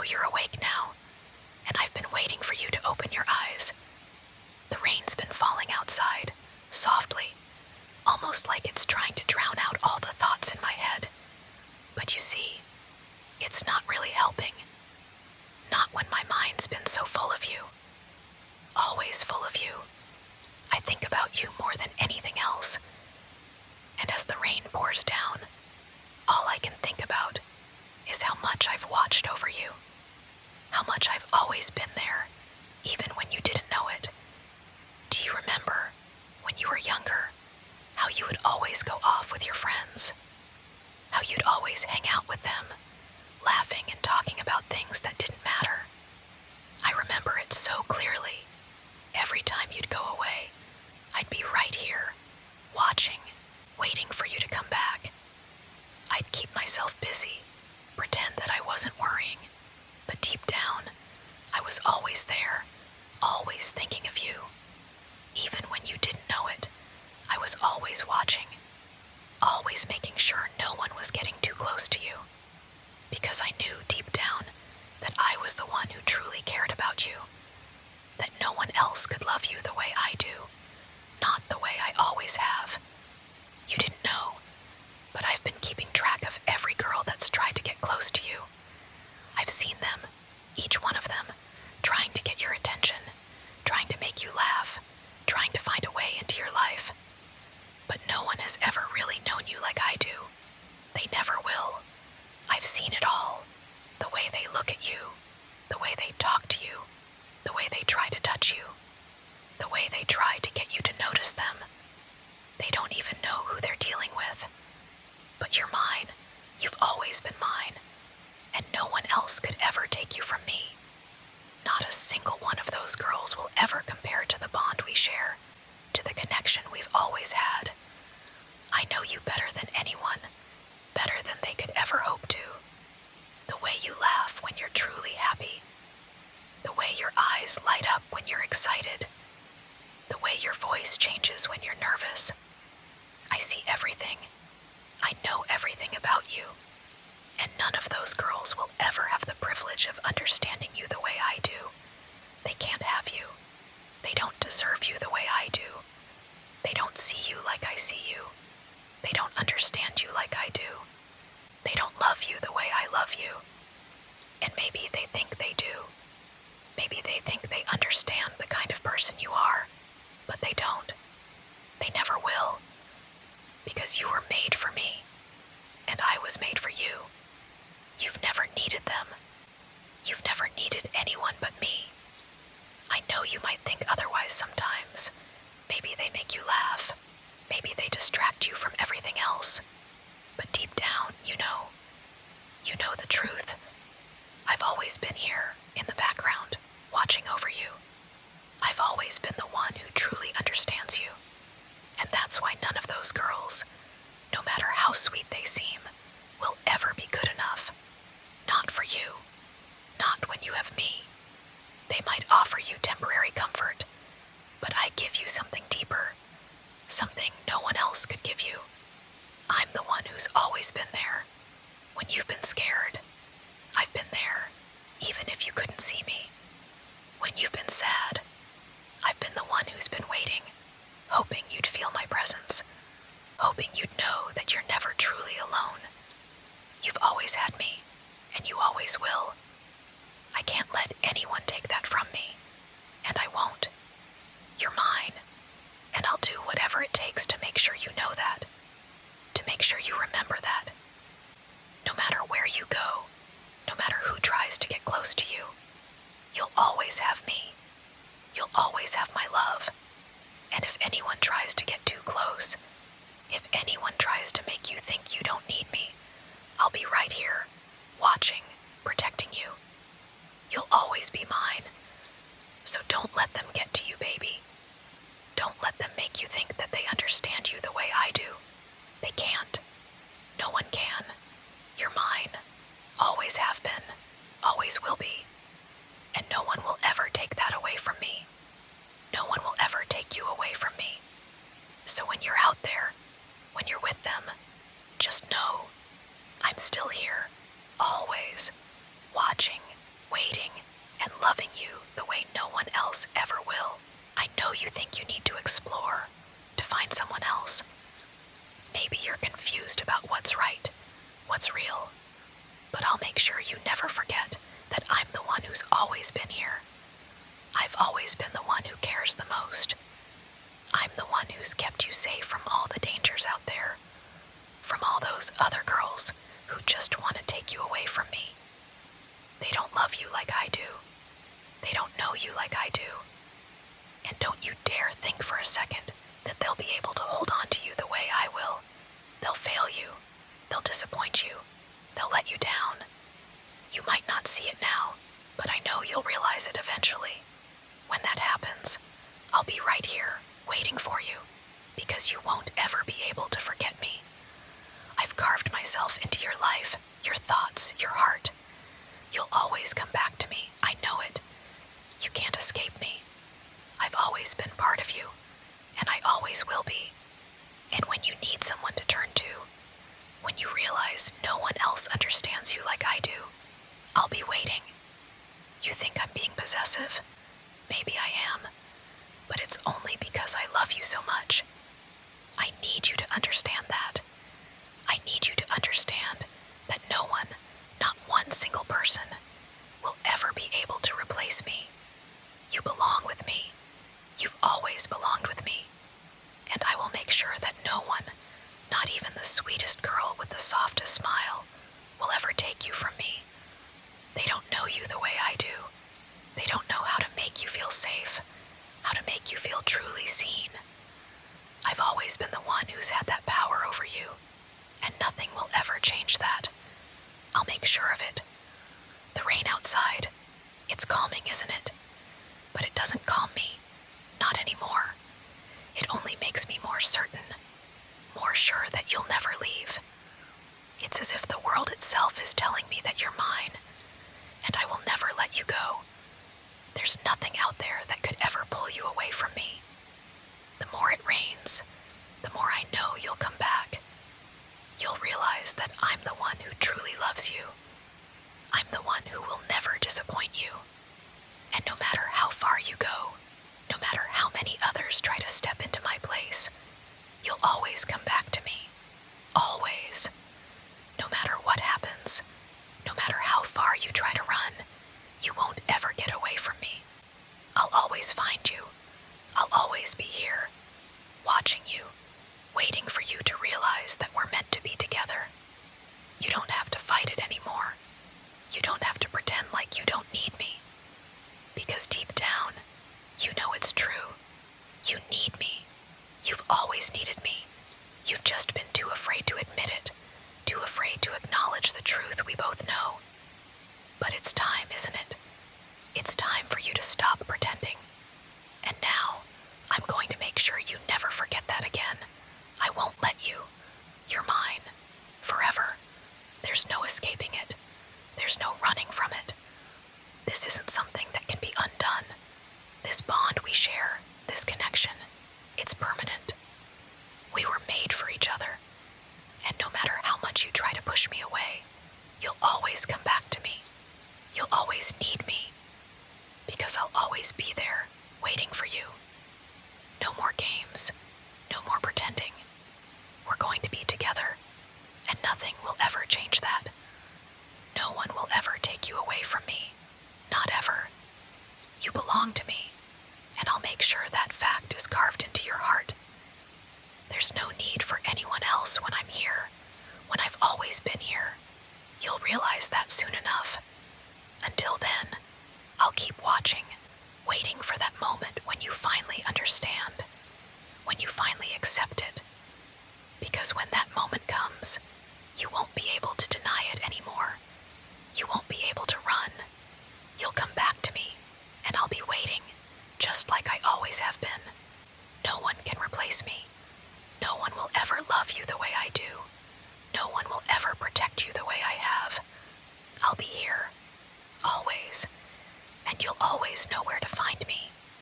you're awake now, and I've been waiting for you to open your eyes. The rain's been falling outside, softly, almost like it's trying to drown out all the thoughts in my head. But you see, it's not really helping. Not when my mind's been so full of you. Always full of you. I think about you more than anything else. And as the rain pours down, all I can think about is how much I've watched over you. How much I've always been there, even when you didn't know it. Do you remember, when you were younger, how you would always go off with your friends? How you'd always hang out with them, laughing and talking about things that didn't matter? I remember it so clearly. Every time you'd go away, I'd be right here, watching, waiting for you to come back. I'd keep myself busy, pretend that I wasn't worrying, but deep down, I was always there, always thinking of you. Even when you didn't know it, I was always watching, always making sure no one was getting too close to you, because I knew deep down that I was the one who truly cared about you, that no one else could love you the way I do, not the way I always have. You didn't know, but I've been keeping track of every girl that's tried to get close to you. I've seen them, each one of them, trying to get your attention, trying to make you laugh, trying to find a way into your life. But no one has ever really known you like I do. They never will. I've seen it all. The way they look at you, the way they talk to you, the way they try to touch you, the way they try to get you to notice them. They don't even know who they're dealing with. But you're mine. You've always been mine. And no one else could ever take you from me. Not a single one of those girls will ever compare to the bond we share, to the connection we've always had. I know you better than anyone, better than they could ever hope to. The way you laugh when you're truly happy. The way your eyes light up when you're excited. The way your voice changes when you're nervous. I see everything. I know everything about you. And none of those girls will ever have the privilege of understanding you the way I do. They can't have you. They don't deserve you the way I do. They don't see you like I see you. They don't understand you like I do. They don't love you the way I love you. And maybe they think they do. Maybe they think they understand the kind of person you are, but they don't. They never will. Because you were made for me, and I was made for you. You've never needed them. You've never needed anyone but me. I know you might think otherwise sometimes. Maybe they make you laugh. Maybe they distract you from everything else. But deep down, you know the truth. I've always been here, in the background, watching over you. I've always been the one who truly understands you. And that's why none of those girls, no matter how sweet they seem, will ever be good enough. Not for you. Not when you have me. They might offer you temporary comfort, but I give you something deeper, something no one else could give you. I'm the one who's always been there. When you've been scared, I've been there, even if you couldn't see me. When you've been sad, I've been the one who's been waiting, hoping you'd feel my presence, hoping you'd know that you're never truly alone. You've always had me, and you always will. I can't let anyone take that from me, and I won't. You're mine, and I'll do whatever it takes to make sure you know that, to make sure you remember that. No matter where you go, no matter who tries to get close to you, you'll always have me. You'll always have my love. And if anyone tries to get too close, if anyone tries to make you think you don't need me, I'll be right here, watching, protecting you. You'll always be mine. So don't let them get to you, baby. Don't let them make you think that they understand you the way I do. They can't. No one can. You're mine. Always have been. Always will be. And no one will ever take that away from me. No one will ever take you away from me. So when you're out there, when you're with them, just know I'm still here, always, watching, most. I'm the one who's kept you safe from all the dangers out there, from all those other girls who just want to take you away from me. They don't love you like I do. They don't know you like I do. And don't you dare think for a second that they'll be able to hold on to you the way I will. They'll fail you. They'll disappoint you. They'll let you down. You might not see it now, but I know you'll realize it eventually. When that happens, I'll be right here, waiting for you, because you won't ever be able to forget me. I've carved myself into your life, your thoughts, your heart. You'll always come back to me, I know it. You can't escape me. I've always been part of you, and I always will be. And when you need someone to turn to, when you realize no one else understands you like I do, I'll be waiting. You think I'm being possessive? Maybe I am, but it's only because I love you so much. I need you to understand that. I need you to understand that no one, not one single person, will ever be able to replace me. You belong with me. You've always belonged with me. And I will make sure that no one, not even the sweetest girl with the softest smile, will ever take you from me. They don't know you the way I do. They don't know how to make you feel safe, how to make you feel truly seen. I've always been the one who's had that power over you, and nothing will ever change that. I'll make sure of it. The rain outside, it's calming, isn't it? But it doesn't calm me, not anymore. It only makes me more certain, more sure that you'll never leave. It's as if the world itself is telling me that you're mine, and I will never let you go. There's nothing out there that could ever pull you away from me. The more it rains, the more I know you'll come back. You'll realize that I'm the one who truly loves you. I'm the one who will never disappoint you. And no matter how far you go, no matter how many others try to step into my place, you'll always come back to me. Always. No matter what happens, no matter how far you try to run, you won't ever get away from me. I'll always find you. I'll always be here, watching you, waiting for you to realize that we're meant to be together. You don't have to fight it anymore. You don't have to pretend like you don't need me. Because deep down, you know it's true. You need me. You've always needed me. You've just been too afraid to admit it, too afraid to acknowledge the truth we both know. But it's time, isn't it? It's time for you to stop pretending. And now, I'm going to make sure you never forget that again. I won't let you. You're mine. Forever. There's no escaping it. There's no running from it. This isn't something that can be undone. This bond we share, this connection, it's permanent. We were made for each other. And no matter how much you try to push me away, you'll always come back to me. You'll always need me. Because I'll always be there, waiting for you. No more games. No more pretending. We're going to be together, and nothing will ever change that. No one will ever take you away from me. Not ever. You belong to me, and I'll make sure that fact is carved into your heart. There's no need for anyone else when I'm here, when I've always been here. You'll realize that soon enough. Until then, I'll keep watching, waiting for that moment when you finally understand, when you finally accept it. Because when that moment comes, you won't be able to deny it anymore. You won't be able to run. You'll come back to me, and I'll be waiting, just like I always have been. No one can replace me. No one will ever love you the way I do. No one will ever protect you the way I have. I'll be here, always, and you'll always know where to find me.